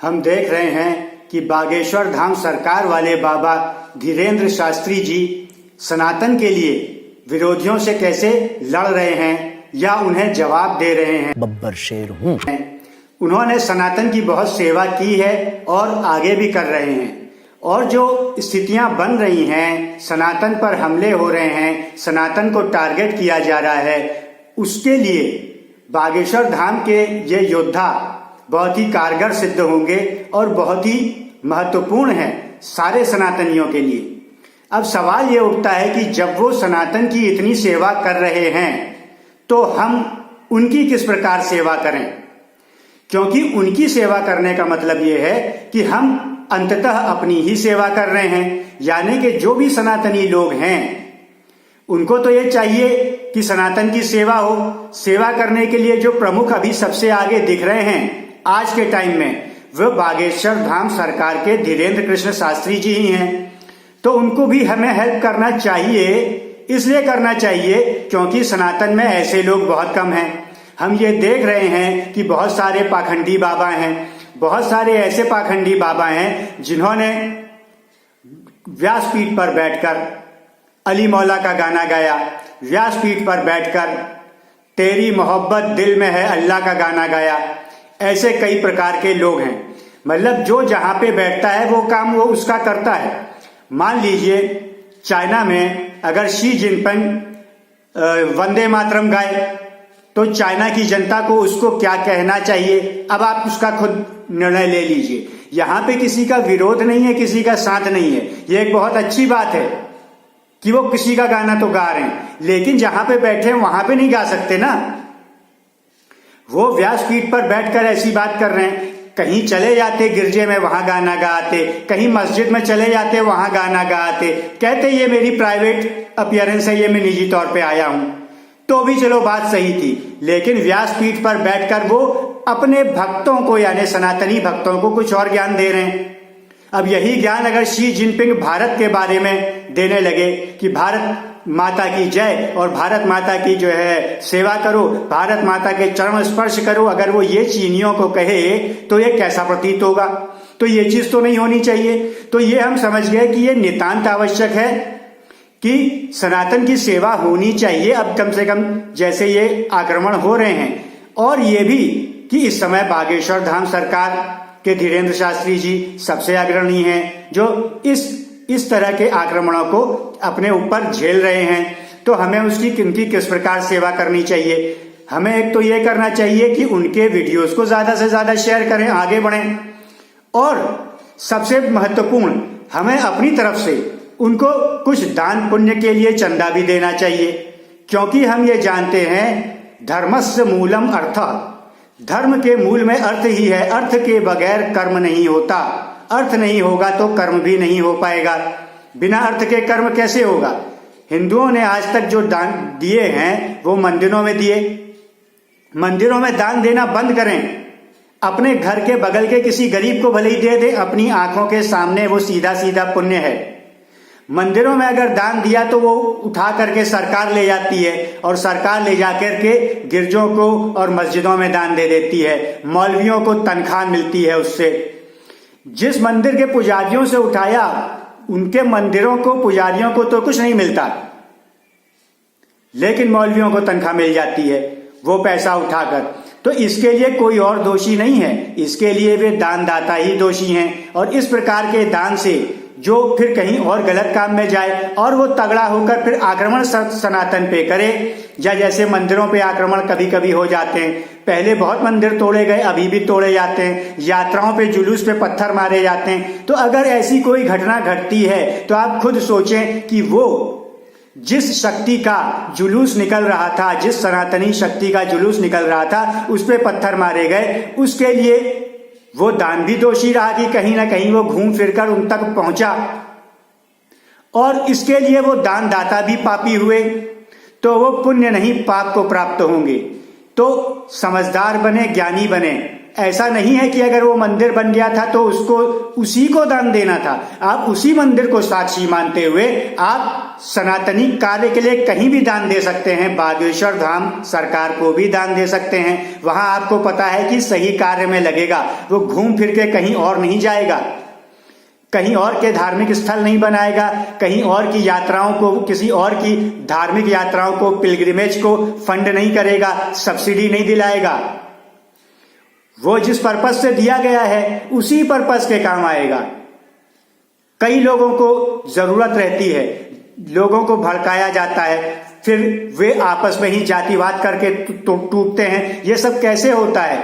हम देख रहे हैं कि बागेश्वर धाम सरकार वाले बाबा धीरेन्द्र शास्त्री जी सनातन के लिए विरोधियों से कैसे लड़ रहे हैं या उन्हें जवाब दे रहे हैं। बब्बर शेर हूँ। उन्होंने सनातन की बहुत सेवा की है और आगे भी कर रहे हैं, और जो स्थितियां बन रही हैं, सनातन पर हमले हो रहे हैं, सनातन को टारगेट किया जा रहा है, उसके लिए बागेश्वर धाम के ये योद्धा बहुत ही कारगर सिद्ध होंगे और बहुत ही महत्वपूर्ण है सारे सनातनियों के लिए। अब सवाल ये उठता है कि जब वो सनातन की इतनी सेवा कर रहे हैं तो हम उनकी किस प्रकार सेवा करें, क्योंकि उनकी सेवा करने का मतलब ये है कि हम अंततः अपनी ही सेवा कर रहे हैं। यानी कि जो भी सनातनी लोग हैं उनको तो ये चाहिए कि सनातन की सेवा हो। सेवा करने के लिए जो प्रमुख अभी सबसे आगे दिख रहे हैं आज के टाइम में, वह बागेश्वर धाम सरकार के धीरेन्द्र कृष्ण शास्त्री जी ही हैं। तो उनको भी हमें हेल्प करना चाहिए। इसलिए करना चाहिए क्योंकि सनातन में ऐसे लोग बहुत कम हैं। हम ये देख रहे हैं कि बहुत सारे पाखंडी बाबा हैं, बहुत सारे ऐसे पाखंडी बाबा हैं जिन्होंने व्यासपीठ पर बैठकर अली मौला का गाना गाया, व्यासपीठ पर बैठकर तेरी मोहब्बत दिल में है अल्लाह का गाना गाया। ऐसे कई प्रकार के लोग हैं। मतलब जो जहां पे बैठता है वो काम वो उसका करता है। मान लीजिए चाइना में अगर शी जिनपिंग वंदे मातरम गाए तो चाइना की जनता को उसको क्या कहना चाहिए, अब आप उसका खुद निर्णय ले लीजिए। यहाँ पे किसी का विरोध नहीं है, किसी का साथ नहीं है। ये एक बहुत अच्छी बात है कि वो किसी का गाना तो गा रहे हैं, लेकिन जहां पे बैठे हैं वहां पे नहीं गा सकते ना। वो व्यासपीठ पर बैठकर ऐसी बात कर रहे हैं। कहीं चले जाते गिरजे में, वहां गाना गाते, कहीं मस्जिद में चले जाते, वहां गाना गाते, कहते ये मेरी प्राइवेट अपीयरेंस है, ये मैं निजी तौर पे आया हूं, तो भी चलो बात सही थी। लेकिन व्यासपीठ पर बैठकर वो अपने भक्तों को यानी सनातनी भक्तों को कुछ और ज्ञान दे रहे हैं। अब यही ज्ञान अगर शी जिनपिंग भारत के बारे में देने लगे कि भारत माता की जय और भारत माता की जो है सेवा करो, भारत माता के चरण स्पर्श करो, अगर वो ये चीनियों को कहे तो ये कैसा प्रतीत होगा। तो ये चीज तो नहीं होनी चाहिए। तो ये हम समझ गए कि ये नितांत आवश्यक है कि सनातन की सेवा होनी चाहिए। अब कम से कम जैसे ये आक्रमण हो रहे हैं, और ये भी कि इस समय बागेश्वर धाम सरकार के धीरेन्द्र शास्त्री जी सबसे अग्रणी हैं जो इस तरह के आक्रमणों को अपने ऊपर झेल रहे हैं। तो हमें उनकी किस प्रकार सेवा करनी चाहिए। हमें एक तो ये करना चाहिए कि उनके वीडियोस को ज्यादा से ज्यादा शेयर करें, आगे बढ़ें, और सबसे महत्वपूर्ण हमें अपनी तरफ से उनको कुछ दान पुण्य के लिए चंदा भी देना चाहिए, क्योंकि हम ये जानते हैं धर्मस्य मूलम अर्थ, धर्म के मूल में अर्थ ही है। अर्थ के बगैर कर्म नहीं होता, अर्थ नहीं होगा तो कर्म भी नहीं हो पाएगा। बिना अर्थ के कर्म कैसे होगा। हिंदुओं ने आज तक जो दान दिए हैं वो मंदिरों में दिए। मंदिरों में दान देना बंद करें। अपने घर के बगल के किसी गरीब को भले ही दे दें, अपनी आंखों के सामने, वो सीधा सीधा पुण्य है। मंदिरों में अगर दान दिया तो वो उठा करके सरकार ले जाती है, और सरकार ले जाकर के गिरजों को और मस्जिदों में दान दे देती है। मौलवियों को तनख्वाह मिलती है उससे। जिस मंदिर के पुजारियों से उठाया उनके मंदिरों को, पुजारियों को तो कुछ नहीं मिलता, लेकिन मौलवियों को तनख्वाह मिल जाती है वो पैसा उठाकर। तो इसके लिए कोई और दोषी नहीं है, इसके लिए वे दानदाता ही दोषी हैं। और इस प्रकार के दान से जो फिर कहीं और गलत काम में जाए और वो तगड़ा होकर फिर आक्रमण सनातन पे करे, या जैसे मंदिरों पे आक्रमण कभी कभी हो जाते हैं। पहले बहुत मंदिर तोड़े गए, अभी भी तोड़े जाते हैं। यात्राओं पे, जुलूस पे पत्थर मारे जाते हैं। तो अगर ऐसी कोई घटना घटती है तो आप खुद सोचें कि वो जिस शक्ति का जुलूस निकल रहा था, जिस सनातनी शक्ति का जुलूस निकल रहा था, उस पे पत्थर मारे गए, उसके लिए वो दान भी दोषी रहा कि कहीं ना कहीं वो घूम फिरकर उन तक पहुंचा, और इसके लिए वो दानदाता भी पापी हुए। तो वो पुण्य नहीं पाप को प्राप्त होंगे। तो समझदार बने, ज्ञानी बने, ऐसा नहीं है कि अगर वो मंदिर बन गया था तो उसको उसी को दान देना था। आप उसी मंदिर को साक्षी मानते हुए आप सनातनी कार्य के लिए कहीं भी दान दे सकते हैं। बागेश्वर धाम सरकार को भी दान दे सकते हैं। वहां आपको पता है कि सही कार्य में लगेगा, वो घूम फिर के कहीं और नहीं जाएगा, कहीं और के धार्मिक स्थल नहीं बनाएगा, कहीं और की यात्राओं को, किसी और की धार्मिक यात्राओं को, पिलग्रिमेज को फंड नहीं करेगा, सब्सिडी नहीं दिलाएगा। वो जिस पर्पस से दिया गया है उसी पर्पस के काम आएगा। कई लोगों को जरूरत रहती है, लोगों को भड़काया जाता है, फिर वे आपस में ही जातिवाद करके टूटते हैं। ये सब कैसे होता है?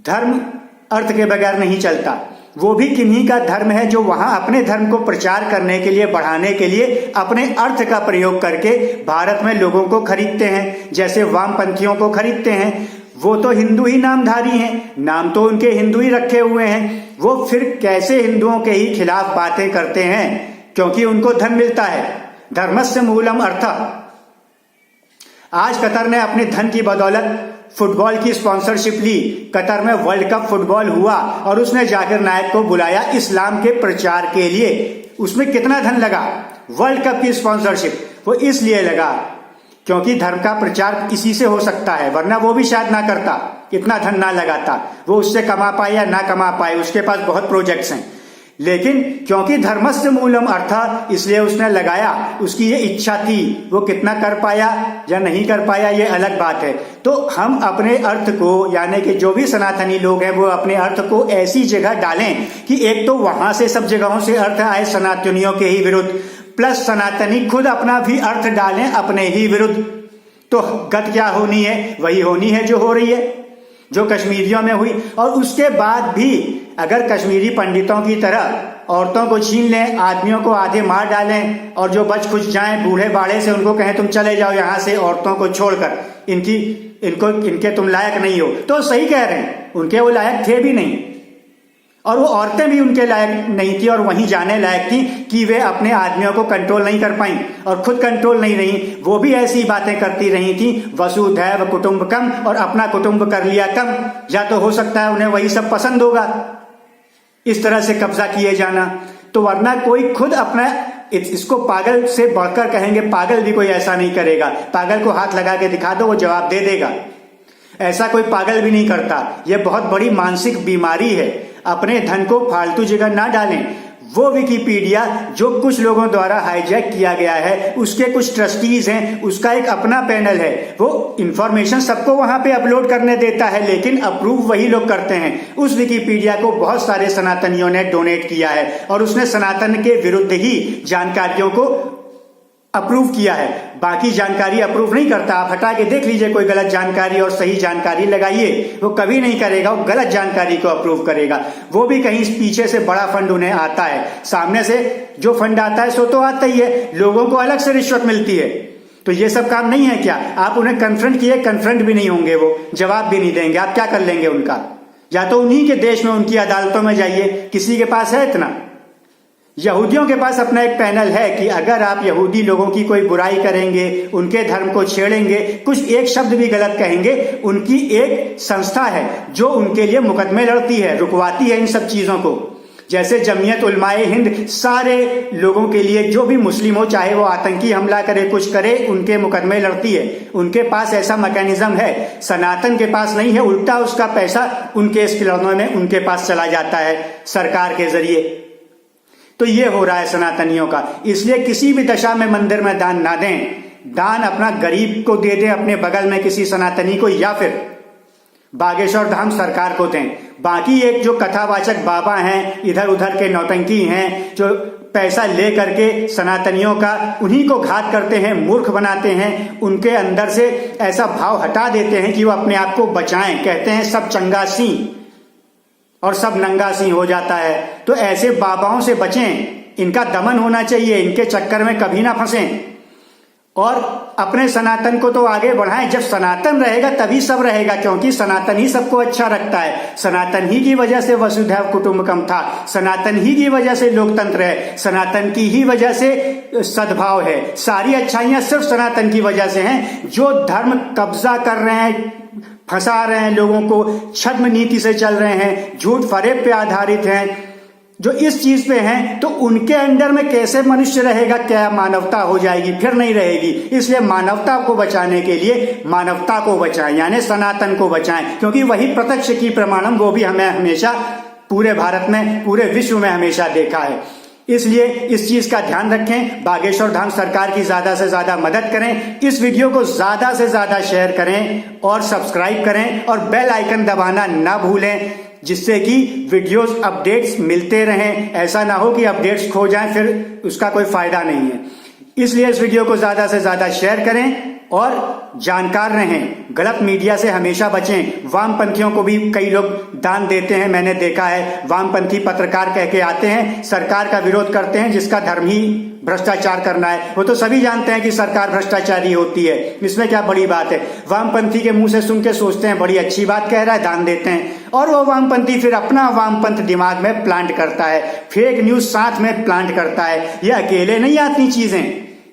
धर्म अर्थ के बगैर नहीं चलता। वो भी किन्हीं का धर्म है जो वहां अपने धर्म को प्रचार करने के लिए, बढ़ाने के लिए अपने अर्थ का प्रयोग करके भारत में लोगों को खरीदते हैं, जैसे वामपंथियों को खरीदते हैं। वो तो हिंदू ही नामधारी हैं, नाम तो उनके हिंदू ही रखे हुए हैं। वो फिर कैसे हिंदुओं के ही खिलाफ बातें करते हैं? क्योंकि उनको धन मिलता है। धर्मस्य मूलम अर्थ। आज कतर ने अपने धन की बदौलत फुटबॉल की स्पॉन्सरशिप ली। कतर में वर्ल्ड कप फुटबॉल हुआ और उसने जाकिर नायक को बुलाया इस्लाम के प्रचार के लिए। उसमें कितना धन लगा? वर्ल्ड कप की स्पॉन्सरशिप। वो इसलिए लगा क्योंकि धर्म का प्रचार इसी से हो सकता है, वरना वो भी शायद ना करता, इतना धन ना लगाता। वो उससे कमा पाए या ना कमा पाए, उसके पास बहुत प्रोजेक्ट्स हैं, लेकिन क्योंकि धर्मस्य मूलम अर्थ, इसलिए उसने लगाया। उसकी ये इच्छा थी। वो कितना कर पाया या नहीं कर पाया ये अलग बात है। तो हम अपने अर्थ को, यानी कि जो भी सनातनी लोग हैं वो अपने अर्थ को ऐसी जगह डालें कि एक तो वहां से सब जगहों से अर्थ आए सनातनियों के ही विरुद्ध, प्लस सनातनी खुद अपना भी अर्थ डालें अपने ही विरुद्ध। तो गत क्या होनी है? वही होनी है जो हो रही है, जो कश्मीरियों में हुई। और उसके बाद भी अगर कश्मीरी पंडितों की तरह औरतों को छीन लें, आदमियों को आधे मार डालें और जो बच खुच जाएं, बूढ़े बाड़े से उनको कहें तुम चले जाओ यहां से, औरतों को छोड़कर, इनके तुम लायक नहीं हो, तो सही कह रहे हैं, उनके वो लायक थे भी नहीं और वो औरतें भी उनके लायक नहीं थी और वहीं जाने लायक थी कि वे अपने आदमियों को कंट्रोल नहीं कर पाई और खुद कंट्रोल नहीं रही। वो भी ऐसी बातें करती रही थी, वसुधैव कुटुंबकम, और अपना कुटुंब कर लिया कम। या तो हो सकता है उन्हें वही सब पसंद होगा, इस तरह से कब्जा किए जाना। तो वरना कोई खुद अपना, इसको पागल से बढ़कर कहेंगे, पागल भी कोई ऐसा नहीं करेगा। पागल को हाथ लगा के दिखा दो, वो जवाब दे देगा। ऐसा कोई पागल भी नहीं करता। यह बहुत बड़ी मानसिक बीमारी है। अपने धन को फालतू जगह ना डालें। वो विकिपीडिया जो कुछ लोगों द्वारा हाईजैक किया गया है, उसके कुछ ट्रस्टीज हैं, उसका एक अपना पैनल है, वो इंफॉर्मेशन सबको वहां पे अपलोड करने देता है, लेकिन अप्रूव वही लोग करते हैं। उस विकिपीडिया को बहुत सारे सनातनियों ने डोनेट किया है और उसने सनातन के विरुद्ध ही जानकारियों को अप्रूव किया है। बाकी जानकारी अप्रूव नहीं करता। आप हटा के देख लीजिए कोई गलत जानकारी और सही जानकारी लगाइए, वो कभी नहीं करेगा, वो गलत जानकारी को अप्रूव करेगा। वो भी कहीं पीछे से बड़ा फंड उन्हें आता है, सामने से जो फंड आता है सो तो आता ही है, लोगों को अलग से रिश्वत मिलती है। तो ये सब काम नहीं है क्या? आप उन्हें कन्फ्रंट किए, कन्फ्रंट भी नहीं होंगे, वो जवाब भी नहीं देंगे। आप क्या कर लेंगे उनका? या तो उन्हीं के देश में उनकी अदालतों में जाइए, किसी के पास है इतना? यहूदियों के पास अपना एक पैनल है कि अगर आप यहूदी लोगों की कोई बुराई करेंगे, उनके धर्म को छेड़ेंगे, कुछ एक शब्द भी गलत कहेंगे, उनकी एक संस्था है जो उनके लिए मुकदमे लड़ती है, रुकवाती है इन सब चीजों को। जैसे जमीयत उलमाए हिंद सारे लोगों के लिए, जो भी मुस्लिम हो, चाहे वो आतंकी हमला करे, कुछ करे, उनके मुकदमे लड़ती है। उनके पास ऐसा मैकेनिज्म है। सनातन के पास नहीं है, उल्टा उसका पैसा उनके इस खिलौनों में उनके पास चला जाता है सरकार के जरिए। तो ये हो रहा है सनातनियों का। इसलिए किसी भी दशा में मंदिर में दान ना दें। दान अपना गरीब को दे दें, अपने बगल में किसी सनातनी को, या फिर बागेश्वर धाम सरकार को दें। बाकी एक जो कथावाचक बाबा हैं, इधर उधर के नौटंकी हैं, जो पैसा ले करके सनातनियों का, उन्हीं को घात करते हैं, मूर्ख बनाते हैं, उनके अंदर से ऐसा भाव हटा देते हैं कि वो अपने आप को बचाएं। कहते हैं सब चंगा सी और सब नंगा सी हो जाता है। तो ऐसे बाबाओं से बचें, इनका दमन होना चाहिए, इनके चक्कर में कभी ना फंसें और अपने सनातन को तो आगे बढ़ाएं। जब सनातन रहेगा तभी सब रहेगा, क्योंकि सनातन ही सबको अच्छा रखता है। सनातन ही की वजह से वसुधैव कुटुंबकम था, सनातन ही की वजह से लोकतंत्र है, सनातन की ही वजह से सद्भाव है। सारी अच्छाइयां सिर्फ सनातन की वजह से हैं। जो धर्म कब्जा कर रहे हैं, फंसा रहे हैं लोगों को, छद्म नीति से चल रहे हैं, झूठ फरेब पे आधारित हैं, जो इस चीज पे हैं, तो उनके अंडर में कैसे मनुष्य रहेगा? क्या मानवता हो जाएगी? फिर नहीं रहेगी। इसलिए मानवता को बचाने के लिए मानवता को बचाएं, यानी सनातन को बचाएं, क्योंकि वही प्रत्यक्ष की प्रमाणम, वो भी हमें हमेशा पूरे भारत में, पूरे विश्व में हमेशा देखा है। इसलिए इस चीज का ध्यान रखें। बागेश्वर धाम सरकार की ज्यादा से ज्यादा मदद करें, इस वीडियो को ज्यादा से ज्यादा शेयर करें और सब्सक्राइब करें और बेल आइकन दबाना ना भूलें, जिससे कि वीडियोस अपडेट्स मिलते रहें। ऐसा ना हो कि अपडेट्स खो जाएं, फिर उसका कोई फायदा नहीं है। इसलिए इस वीडियो को ज्यादा से ज्यादा शेयर करें और जानकार रहें। गलत मीडिया से हमेशा बचें। वामपंथियों को भी कई लोग दान देते हैं, मैंने देखा है। वामपंथी पत्रकार कह के आते हैं, सरकार का विरोध करते हैं, जिसका धर्म ही भ्रष्टाचार करना है। वो तो सभी जानते हैं कि सरकार भ्रष्टाचारी होती है, इसमें क्या बड़ी बात है। वामपंथी के मुंह से सुन के सोचते हैं बड़ी अच्छी बात कह रहा है, दान देते हैं, और वो वामपंथी फिर अपना वामपंथ दिमाग में प्लांट करता है, फेक न्यूज साथ में प्लांट करता है। ये अकेले नहीं आती चीजें,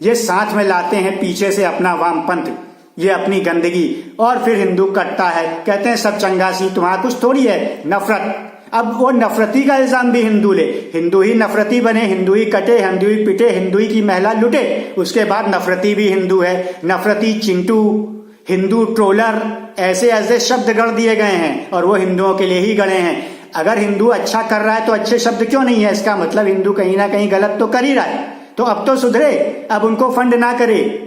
ये साथ में लाते हैं पीछे से अपना वामपंथ, ये अपनी गंदगी, और फिर हिंदू कटता है, कहते हैं सब चंगासी, तुम्हारा कुछ थोड़ी है, नफरत। अब वो नफरती का इल्जाम भी हिंदू ले, हिंदू ही नफरती बने, हिंदू ही कटे, हिंदू ही पिटे, हिंदू ही की महिला लुटे, उसके बाद नफरती भी हिंदू है। नफरती चिंटू, हिंदू ट्रोलर, ऐसे ऐसे शब्द गढ़ दिए गए हैं और वो हिंदुओं के लिए ही गढ़े हैं। अगर हिंदू अच्छा कर रहा है तो अच्छे शब्द क्यों नहीं है? इसका मतलब हिंदू कहीं ना कहीं गलत तो कर ही रहा है, तो अब तो सुधरे, अब उनको फंड ना करे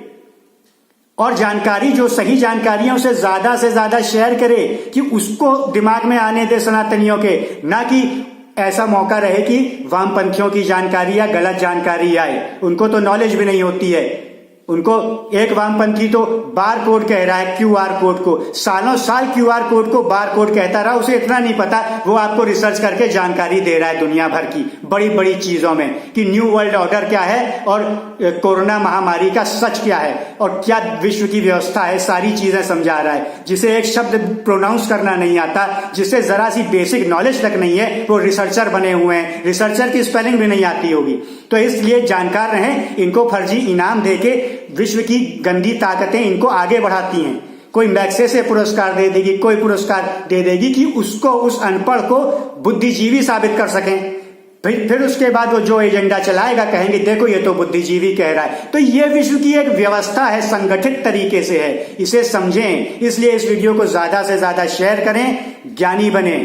और जानकारी, जो सही जानकारी है उसे ज्यादा से ज्यादा शेयर करे कि उसको दिमाग में आने दे सनातनियों के, ना कि ऐसा मौका रहे कि वामपंथियों की जानकारी या गलत जानकारी आए। उनको तो नॉलेज भी नहीं होती है। उनको एक वामपंथी तो बार कोड कह रहा है, क्यूआर कोड को, सालों साल क्यूआर कोड को बार कोड कहता रहा, उसे इतना नहीं पता, वो आपको रिसर्च करके जानकारी दे रहा है दुनिया भर की बड़ी बड़ी चीजों में कि न्यू वर्ल्ड ऑर्डर क्या है और कोरोना महामारी का सच क्या है और क्या विश्व की व्यवस्था है, सारी चीजें समझा रहा है। जिसे एक शब्द प्रोनाउंस करना नहीं आता, जिसे जरा सी बेसिक नॉलेज तक नहीं है, वो रिसर्चर बने हुए हैं, रिसर्चर की स्पेलिंग भी नहीं आती होगी। तो इसलिए जानकार रहें, इनको फर्जी इनाम देके विश्व की गंदी ताकतें इनको आगे बढ़ाती हैं। कोई मैग्सेसे पुरस्कार दे देगी, कोई पुरस्कार दे देगी कि उसको, उस अनपढ़ को बुद्धिजीवी साबित कर सकें। फिर उसके बाद वो जो एजेंडा चलाएगा कहेंगे देखो ये तो बुद्धिजीवी कह रहा है। तो ये विश्व की एक व्यवस्था है, संगठित तरीके से है, इसे समझें। इसलिए इस वीडियो को ज्यादा से ज्यादा शेयर करें, ज्ञानी बने।